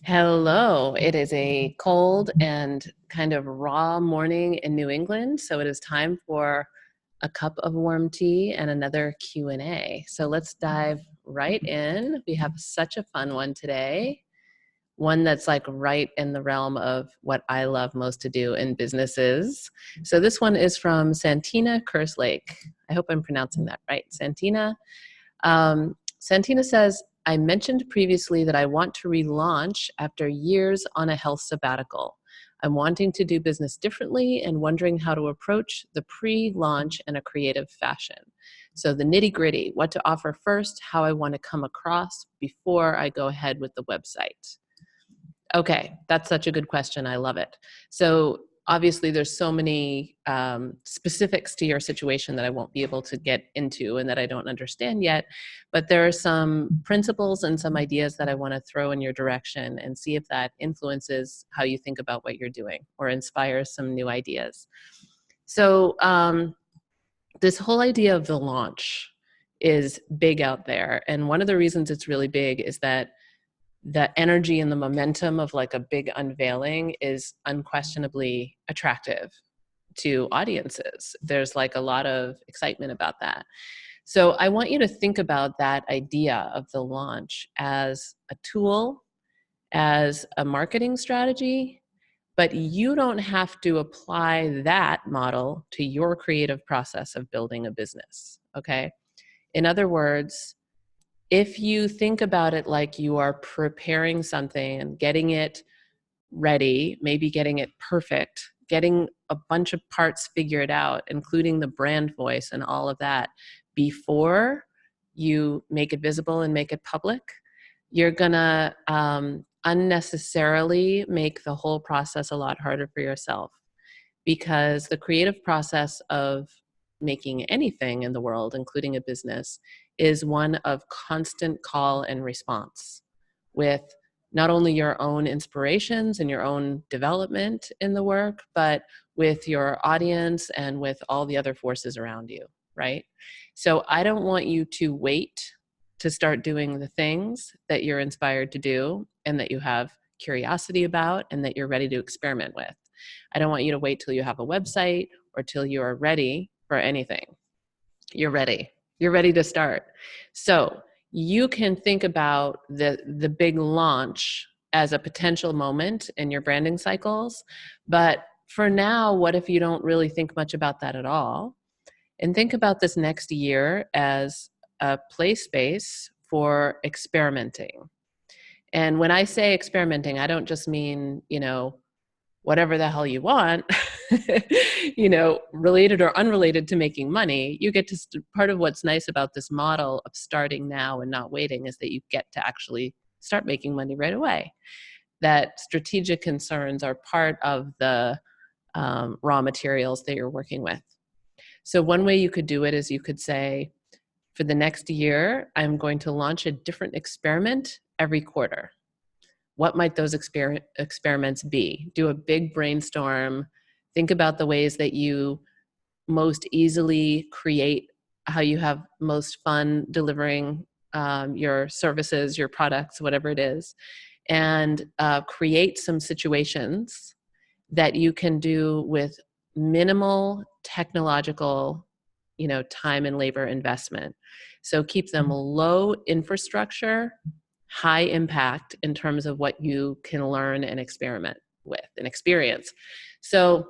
Hello. It is a cold and kind of raw morning in New England, so it is time for a cup of warm tea and another Q&A. So let's dive right in. We have such a fun one today, one that's like right in the realm of what I love most to do in businesses. So this one is from Santina Kerslake. I hope I'm pronouncing that right. Santina says, I mentioned previously that I want to relaunch after years on a health sabbatical. I'm wanting to do business differently and wondering how to approach the pre-launch in a creative fashion. So the nitty gritty, what to offer first, how I want to come across before I go ahead with the website. Okay, that's such a good question. I love it. So obviously there's so many specifics to your situation that I won't be able to get into and that I don't understand yet, but there are some principles and some ideas that I want to throw in your direction and see if that influences how you think about what you're doing or inspires some new ideas. So this whole idea of the launch is big out there. And one of the reasons it's really big is that the energy and the momentum of like a big unveiling is unquestionably attractive to audiences. There's like a lot of excitement about that. So I want you to think about that idea of the launch as a tool, as a marketing strategy, but you don't have to apply that model to your creative process of building a business, okay? In other words, if you think about it like you are preparing something and getting it ready, maybe getting it perfect, getting a bunch of parts figured out, including the brand voice and all of that, before you make it visible and make it public, you're gonna unnecessarily make the whole process a lot harder for yourself, because the creative process of making anything in the world, including a business, is one of constant call and response with not only your own inspirations and your own development in the work, but with your audience and with all the other forces around you, right? So I don't want you to wait to start doing the things that you're inspired to do and that you have curiosity about and that you're ready to experiment with. I don't want you to wait till you have a website or till you are ready for anything. You're ready. You're ready to start. So you can think about the big launch as a potential moment in your branding cycles. But for now, what if you don't really think much about that at all? And think about this next year as a play space for experimenting. And when I say experimenting, I don't just mean, whatever the hell you want, related or unrelated to making money. You get to, part of what's nice about this model of starting now and not waiting is that you get to actually start making money right away. That strategic concerns are part of the raw materials that you're working with. So one way you could do it is you could say, for the next year, I'm going to launch a different experiment every quarter. What might those experiments be? Do a big brainstorm. Think about the ways that you most easily create, how you have most fun delivering your services, your products, whatever it is, and create some situations that you can do with minimal technological, time and labor investment. So keep them low infrastructure, high impact in terms of what you can learn and experiment with and experience. So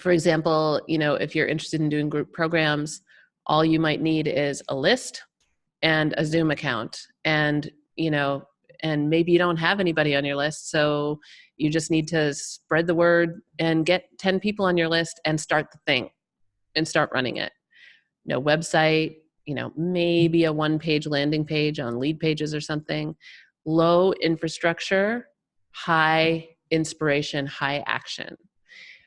for example, if you're interested in doing group programs, all you might need is a list and a Zoom account. And, and maybe you don't have anybody on your list. So you just need to spread the word and get 10 people on your list and start the thing and start running it. No website, maybe a one-page landing page on Lead Pages or something. Low infrastructure, high inspiration, high action.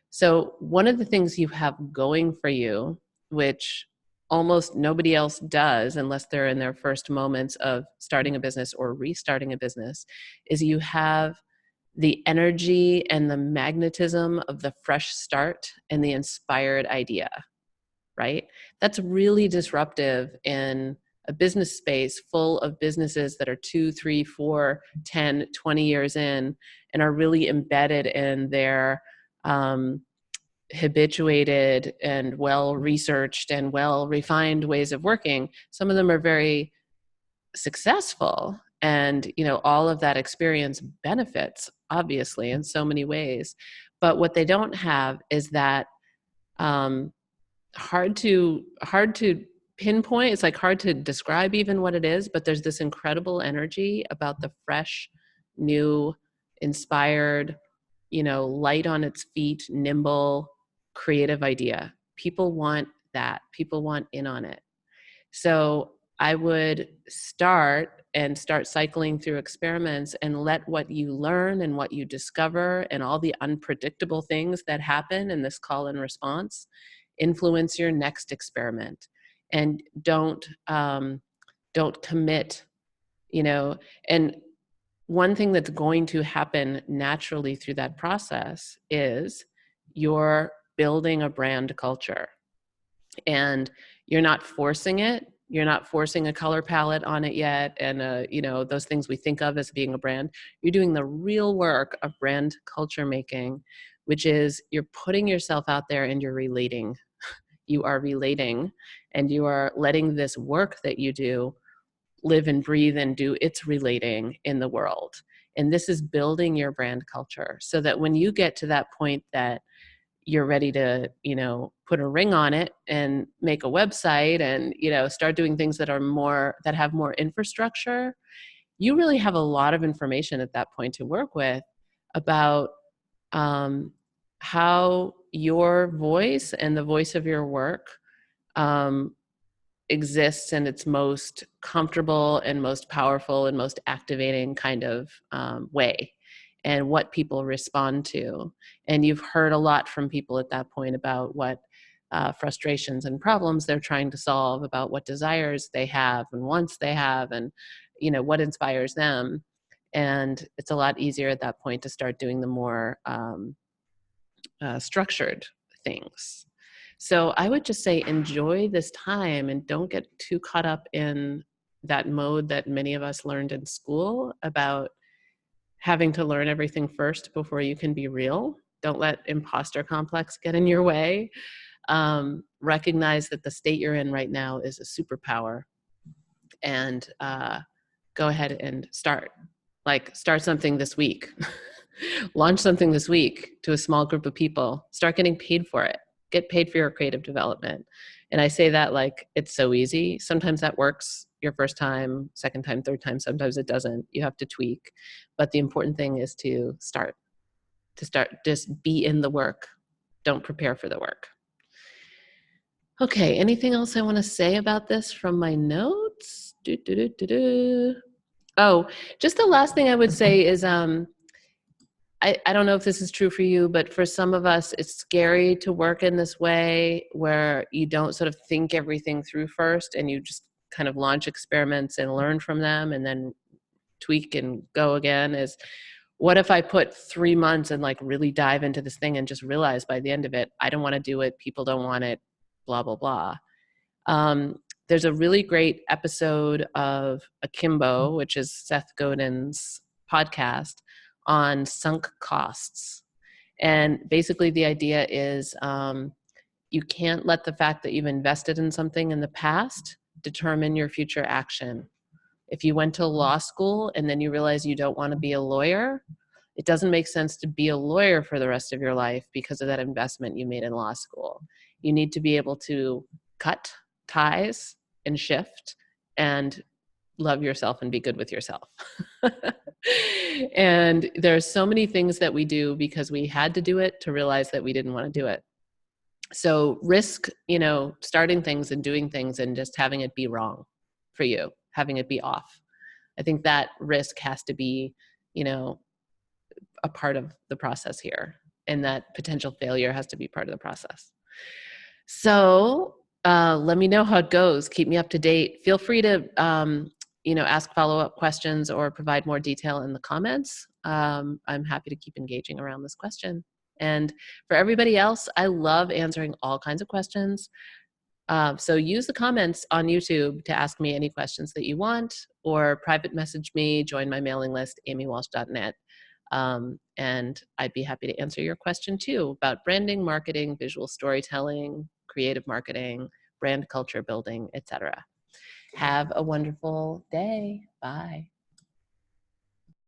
So one of the things you have going for you, which almost nobody else does unless they're in their first moments of starting a business or restarting a business, is you have the energy and the magnetism of the fresh start and the inspired idea, right? That's really disruptive in a business space full of businesses that are 2, 3, 4, 10, 20 years in and are really embedded in their habituated and well-researched and well-refined ways of working. Some of them are very successful, and all of that experience benefits obviously in so many ways. But what they don't have is that hard to pinpoint. It's like hard to describe even what it is, but there's this incredible energy about the fresh, new, inspired, light on its feet, nimble, creative idea. People want that. People want in on it. So I would start cycling through experiments and let what you learn and what you discover and all the unpredictable things that happen in this call and response influence your next experiment. And don't commit, and one thing that's going to happen naturally through that process is you're building a brand culture, and you're not forcing it. You're not forcing a color palette on it yet, and those things we think of as being a brand. You're doing the real work of brand culture making, which is you're putting yourself out there and you're relating. You are relating, and you are letting this work that you do live and breathe and do its relating in the world. And this is building your brand culture so that when you get to that point that you're ready to, put a ring on it and make a website and, start doing things that have more infrastructure, you really have a lot of information at that point to work with about how your voice and the voice of your work exists in its most comfortable and most powerful and most activating kind of way, and what people respond to. And you've heard a lot from people at that point about what frustrations and problems they're trying to solve, about what desires they have and wants they have, and what inspires them. And it's a lot easier at that point to start doing the more structured things. So I would just say enjoy this time and don't get too caught up in that mode that many of us learned in school about having to learn everything first before you can be real. Don't let imposter complex get in your way. Recognize that the state you're in right now is a superpower, and go ahead and start something this week. Launch something this week to a small group of people. Start getting paid for it. Get paid for your creative development. And I say that like it's so easy. Sometimes that works your first time, second time, third time. Sometimes it doesn't. You have to tweak. But the important thing is to start, just be in the work. Don't prepare for the work. Okay, anything else I want to say about this from my notes? Oh, just the last thing I would say is I don't know if this is true for you, but for some of us, it's scary to work in this way where you don't sort of think everything through first and you just kind of launch experiments and learn from them and then tweak and go again. Is what if I put 3 months and like really dive into this thing and just realize by the end of it, I don't want to do it. People don't want it, blah, blah, blah. There's a really great episode of Akimbo, which is Seth Godin's podcast, on sunk costs. And basically the idea is you can't let the fact that you've invested in something in the past determine your future action. If you went to law school and then you realize you don't want to be a lawyer, it doesn't make sense to be a lawyer for the rest of your life because of that investment you made in law school. You need to be able to cut ties and shift and love yourself and be good with yourself. And there's so many things that we do because we had to do it to realize that we didn't want to do it. So risk, starting things and doing things and just having it be wrong for you, having it be off. I think that risk has to be, a part of the process here, and that potential failure has to be part of the process. So let me know how it goes. Keep me up to date. Feel free to, ask follow-up questions or provide more detail in the comments. I'm happy to keep engaging around this question. And for everybody else, I love answering all kinds of questions. So use the comments on YouTube to ask me any questions that you want, or private message me, join my mailing list, amywalsh.net. And I'd be happy to answer your question too about branding, marketing, visual storytelling, creative marketing, brand culture building, etc. Have a wonderful day. Bye.